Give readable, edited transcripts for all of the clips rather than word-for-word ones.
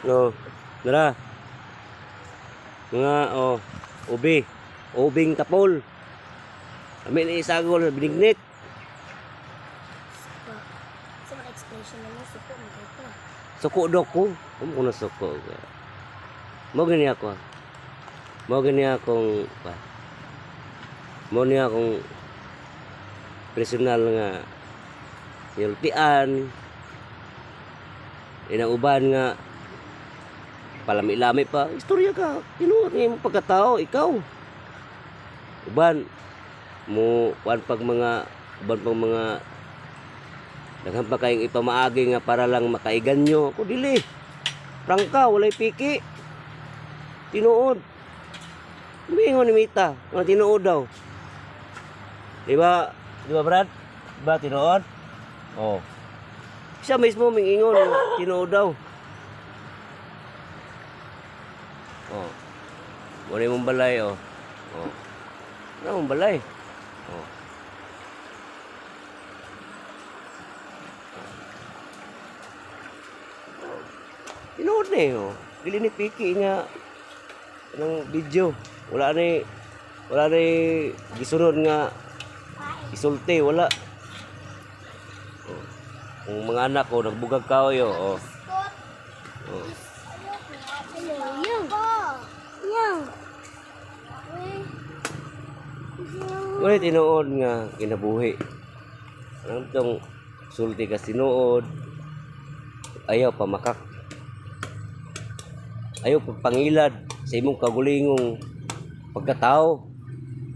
No. Dara. Mga ubi. Ubing tapol. Amin ni isagol binignit. Sa mga explanation naman, suko mo dito. Suko dok ko. Ko na suko. Mo gani ako. Mo gani akong mo niya akong personal nga yultian. Inauban nga palami-lami pa. Istorya ka. Tinuod ni mo pagkatao ikaw. Uban mo uban pag mga daghan pa kayong ipamaagi nga para lang makaigan nyo. Ako dili. Prangka, walay piki. Tinuod. Mingon ni Mita, nga tinuod daw. Di ba? Di ba, Brad? Di ba tinuod? Oh. Siya mismo mingingon nga tinuod daw. Oh. Wala mong balay, oh. Oh. Wala mong balay. Oh. Tinuod na eh, oh. Dili ni piki nga ng video. Wala ni gisunod nga isulti, wala. Oh. Kung mga anak ko nagbugag kaoy, oh. Oh. Wala tinuod nga kinabuhi. Ang tong sulti ka tinuod. Ayaw pamakak. Ayaw pagpangilad sa imong kagulingong pagkatao.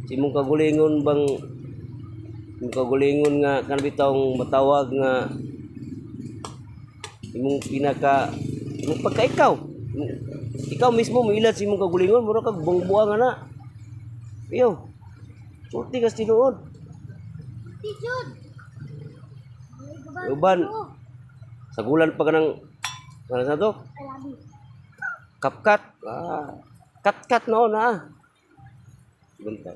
Sa imong kagulingon nga kanbitong matawag nga imong imong pagkaikaw. Ikaw mismo moilad sa imong kagulingon, mura kag bungbuang ana. Iyo. Sulti ka tinuod. Tijud. Uban. Sagulan pa kanang ano sa to? Kapkat. Kat-kat noon ha. Bantay.